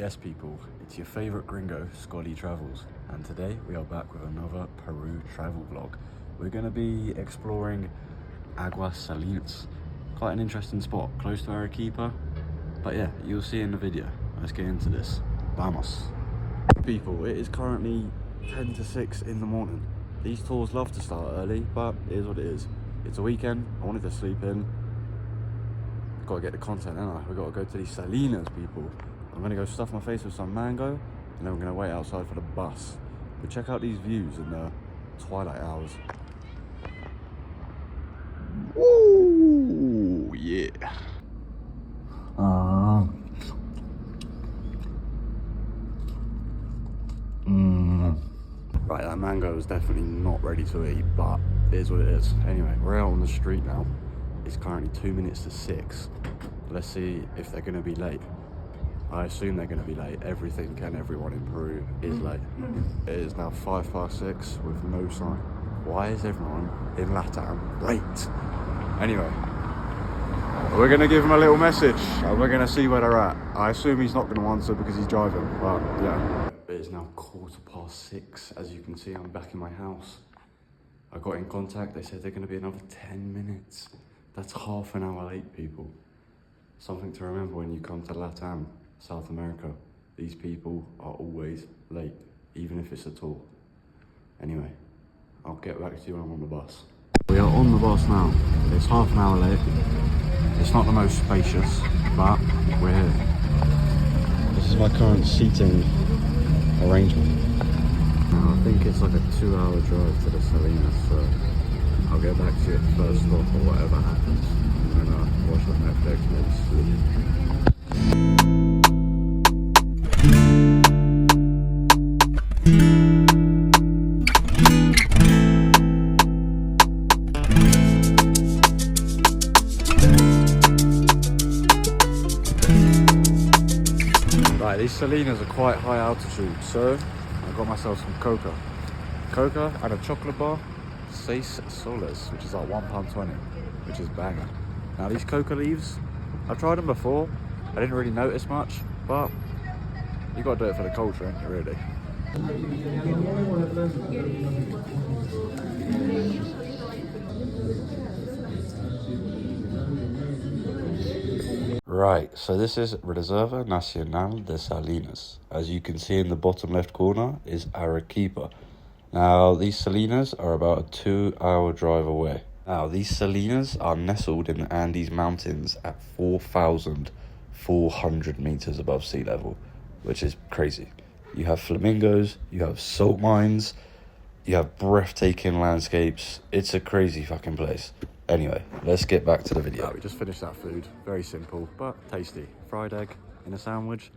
Yes people, it's your favourite gringo, Scotty Travels, and today we are back with another Peru travel vlog. We're going to be exploring Aguas Salinas, quite an interesting spot, close to Arequipa, but yeah, you'll see in the video. Let's get into this. Vamos. People, it is currently 10 to 6 in the morning. These tours love to start early, but it is what it is. It's a weekend, I wanted to sleep in. Got to get the content, haven't I? We've got to go to these Salinas, people. I'm going to go stuff my face with some mango, and then we're going to wait outside for the bus. But check out these views in the twilight hours. Ooh, yeah. Right, that mango is definitely not ready to eat, but it is what it is. Anyway, we're out on the street now. It's currently 2 minutes to 6. Let's see if they're going to be late. I assume they're going to be late. Everything and everyone in Peru is late. It is now 6:05 with no sign. Why is everyone in LATAM late? Anyway, we're going to give him a little message and we're going to see where they're at. I assume he's not going to answer because he's driving, but yeah. It is now 6:15. As you can see, I'm back in my house. I got in contact. They said they're going to be another 10 minutes. That's half an hour late, people. Something to remember when you come to LATAM, South America. These people are always late, even if it's a tour. Anyway, I'll get back to you when I'm on the bus. We are on the bus now. It's half an hour late. It's not the most spacious, but we're here. This is my current seating arrangement. Now, I think it's like a 2-hour drive to the Salinas, so I'll get back to you at the first stop or whatever happens. And then watch some Netflix, maybe sleep. Right, these Salinas are quite high altitude, so I got myself some coca and a chocolate bar, 6 soles, which is like £1.20, which is banger. Now these coca leaves, I've tried them before. I didn't really notice much, but you got to do it for the culture, ain't you, really? Right, so this is Reserva Nacional de Salinas. As you can see in the bottom left corner is Arequipa. Now, these Salinas are about a 2-hour drive away. Now, these Salinas are nestled in the Andes Mountains at 4,400 meters above sea level, which is crazy. You have flamingos, you have salt mines, you have breathtaking landscapes. It's a crazy fucking place. Anyway, let's get back to the video. Right, we just finished that food. Very simple, but tasty. Fried egg in a sandwich,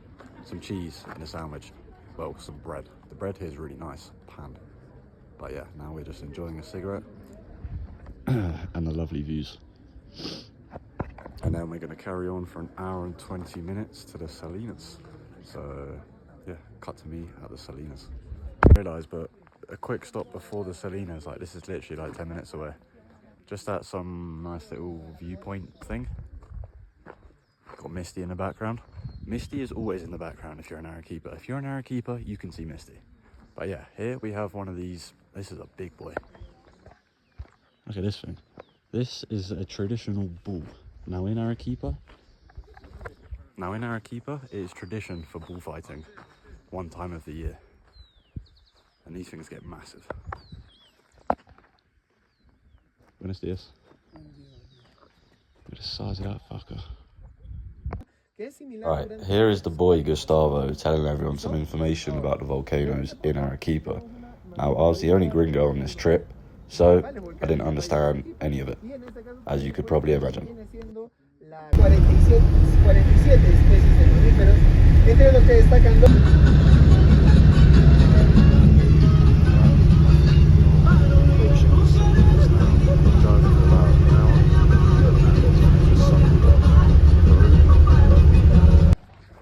some cheese in a sandwich. Well, some bread. The bread here is really nice, pan. But yeah, now we're just enjoying a cigarette and the lovely views. And then we're going to carry on for 1 hour and 20 minutes to the Salinas. So yeah, cut to me at the Salinas. I realised, but a quick stop before the Salinas, like this is literally like 10 minutes away. Just at some nice little viewpoint thing. Got Misty in the background. Misty is always in the background if you're in Arequipa. If you're in Arequipa, you can see Misty. But yeah, here we have one of these. This is a big boy. Look at this thing. This is a traditional bull. Now in Arequipa, it is tradition for bullfighting one time of the year. And these things get massive. Buenos dias. Look at the size of that fucker. Right, here is the boy Gustavo telling everyone some information about the volcanoes in Arequipa. Now, I was the only gringo on this trip, so I didn't understand any of it, as you could probably imagine.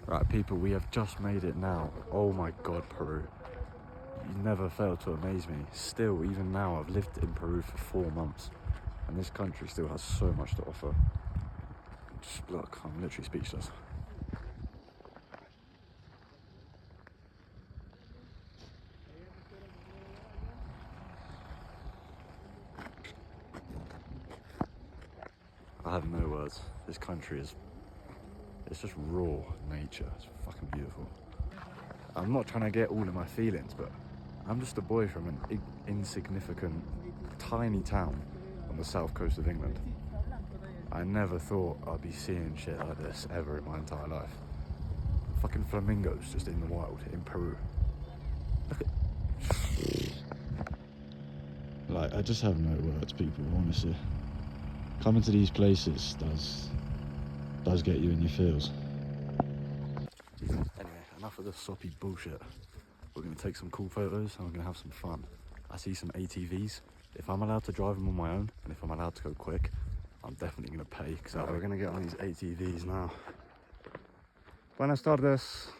Right, people, we have just made it now. Oh my god, Peru. You never fail to amaze me. Still, even now, I've lived in Peru for 4 months, and this country still has so much to offer. Just look, I'm literally speechless. I have no words. This country is, it's just raw nature. It's fucking beautiful. I'm not trying to get all in my feelings, but I'm just a boy from an insignificant, tiny town on the south coast of England. I never thought I'd be seeing shit like this ever in my entire life. Fucking flamingos just in the wild in Peru. Look at... Like, I just have no words, people, honestly. Coming to these places does get you in your feels. Anyway, enough of this soppy bullshit. We're going to take some cool photos and we're going to have some fun. I see some ATVs. If I'm allowed to drive them on my own and if I'm allowed to go quick, I'm definitely going to pay. So we're going to get on these ATVs now. Buenas tardes.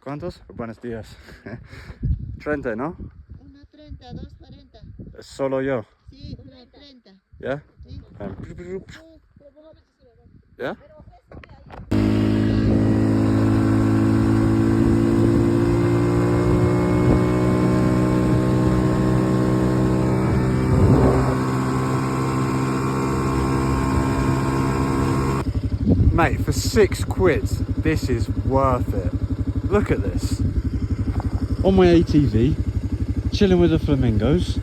¿Cuántos? Buenos días. 30, ¿no? 1.30, 2.40. Solo yo. Sí, 1.30. Yeah? Sí. Yeah? Mate, for £6, this is worth it. Look at this. On my ATV, chilling with the flamingos.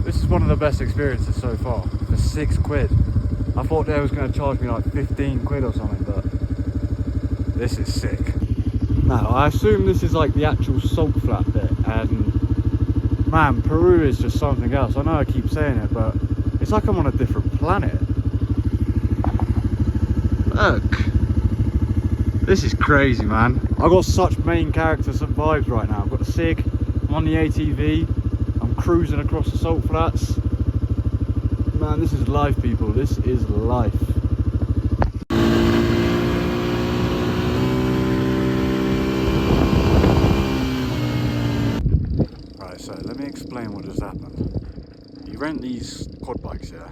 This is one of the best experiences so far. For £6. I thought they was going to charge me like 15 quid or something, but this is sick. Now, I assume this is like the actual salt flat bit, and man, Peru is just something else. I know I keep saying it, but it's like I'm on a different planet. Look, this is crazy, man. I got such main character vibes right now. I've got the SIG, I'm on the ATV, I'm cruising across the salt flats. Man, this is life, people. This is life. Right, so let me explain what just happened. You rent these quad bikes, yeah,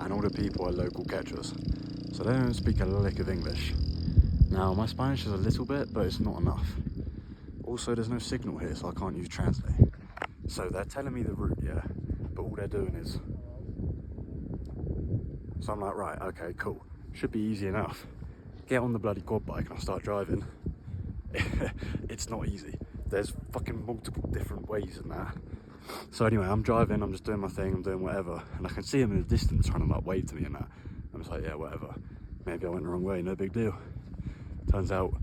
and all the people are local quechuas. So they don't speak a lick of English. Now, my Spanish is a little bit, but it's not enough. Also, there's no signal here, so I can't use Translate. So they're telling me the route, yeah, but all they're doing is... So I'm like, right, okay, cool. Should be easy enough. Get on the bloody quad bike and I start driving. It's not easy. There's fucking multiple different ways in that. So anyway, I'm driving, I'm just doing my thing, I'm doing whatever, and I can see him in the distance trying to like wave to me and that. I'm just like, yeah, whatever. Maybe I went the wrong way, no big deal. Turns out,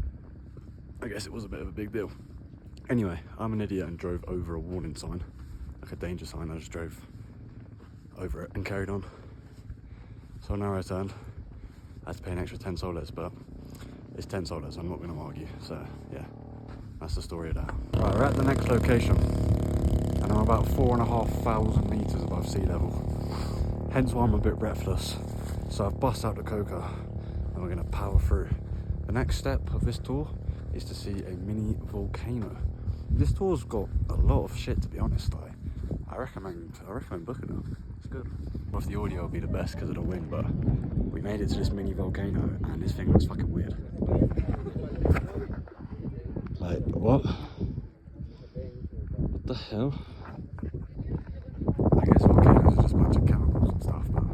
I guess it was a bit of a big deal. Anyway, I'm an idiot and drove over a warning sign, like a danger sign. I just drove over it and carried on. So now I turned. I had to pay an extra 10 soles, but it's 10 soles, I'm not going to argue. So yeah, that's the story of that. Right, we're at the next location, and I'm about 4,500 meters above sea level. Hence why I'm a bit breathless. So I've bust out the coca and we're going to power through. The next step of this tour is to see a mini volcano. This tour's got a lot of shit, to be honest. Like, I recommend booking it. It's good. Well, if the audio will be the best because of the wind, but we made it to this mini volcano and this thing looks fucking weird. Like, what? What the hell? I guess volcanoes are just a bunch of chemicals and stuff, but...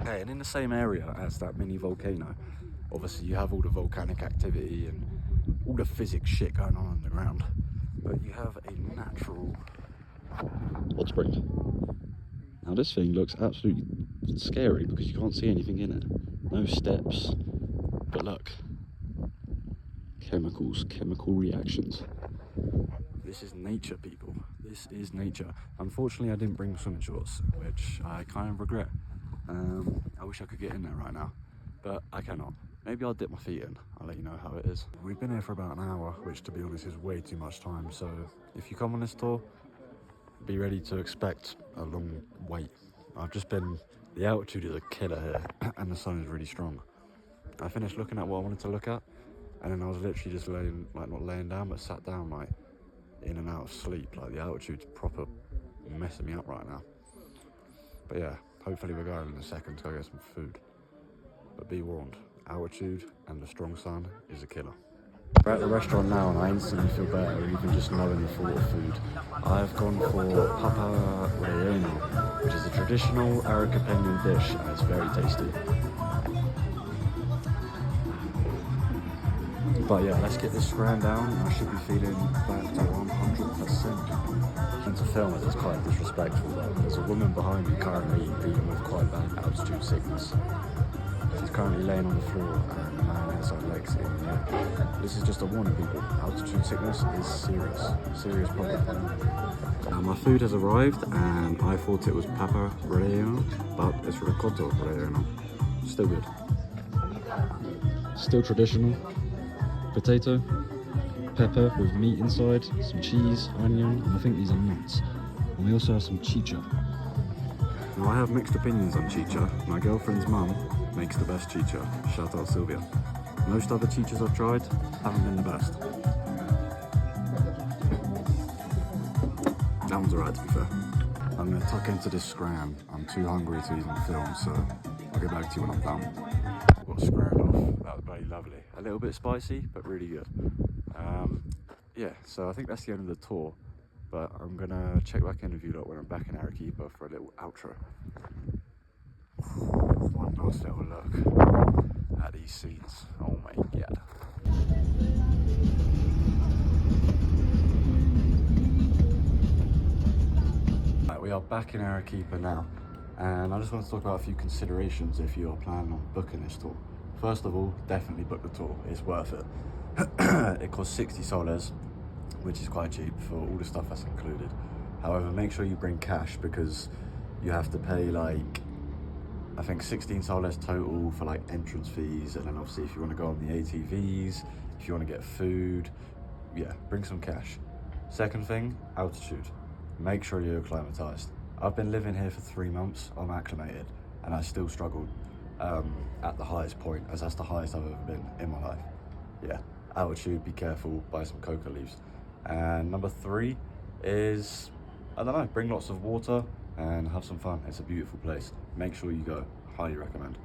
Okay, and in the same area as that mini volcano, obviously you have all the volcanic activity and all the physics shit going on underground, but you have a natural hot spring. Now this thing looks absolutely scary because you can't see anything in it. No steps, but look, chemicals, chemical reactions. This is nature, people. This is nature. Unfortunately, I didn't bring swimming shorts, which I kind of regret. I wish I could get in there right now, but I cannot. Maybe I'll dip my feet in. I'll let you know how it is. We've been here for about an hour, which to be honest is way too much time. So if you come on this tour, be ready to expect a long wait. The altitude is a killer here and the sun is really strong. I finished looking at what I wanted to look at and then I was literally just not laying down, but sat down like in and out of sleep. Like the altitude's proper messing me up right now. But yeah, hopefully we're going in a second to go get some food. But be warned, altitude and the strong sun is a killer. We're at the restaurant now and I instantly feel better even just knowing the thought of food. I've gone for papa relleno, which is a traditional Arequipa dish and it's very tasty. But yeah, let's get this scram down and I should be feeling back to 100%. And to film it is quite disrespectful though. There's a woman behind me currently dealing with quite bad altitude sickness. She's currently laying on the floor and the man has her legs in the air. This is just a warning people, altitude sickness is serious problem. Now my food has arrived and I thought it was papa relleno, but it's ricotta relleno. Still good. Still traditional. Potato, pepper with meat inside, some cheese, onion, and I think these are nuts. And we also have some chicha. Now I have mixed opinions on chicha. My girlfriend's mum makes the best chicha. Shout out Sylvia. Most other chichas I've tried haven't been the best. That one's alright to be fair. I'm going to tuck into this scram. I'm too hungry to even film, so I'll get back to you when I'm done. Got scrammed off. That was very lovely. A little bit spicy, but really good. Yeah, so I think that's the end of the tour. But I'm going to check back in with you lot when I'm back in Arequipa for a little outro. One last little look at these scenes. Oh my god. Right, we are back in Arequipa now, and I just want to talk about a few considerations if you are planning on booking this tour. First of all, definitely book the tour, it's worth it. It costs 60 soles, which is quite cheap for all the stuff that's included. However, make sure you bring cash because you have to pay like, I think 16 soles total for like entrance fees, and then obviously if you want to go on the ATVs, if you want to get food, yeah, bring some cash. Second thing, altitude. Make sure you're acclimatized. I've been living here for 3 months, I'm acclimated, and I still struggled at the highest point, as that's the highest I've ever been in my life. Yeah, altitude, be careful, buy some coca leaves. And number 3 is, I don't know, bring lots of water and have some fun. It's a beautiful place. Make sure you go, highly recommend.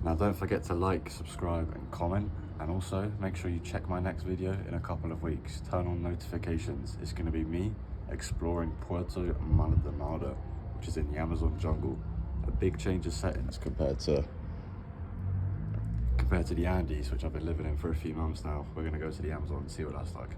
Now don't forget to like, subscribe and comment, and also make sure you check my next video in a couple of weeks. Turn on notifications. It's going to be me exploring Puerto Maldonado, which is in the Amazon jungle. A big change of settings compared to the Andes, which I've been living in for a few months now. We're going to go to the Amazon and see what that's like.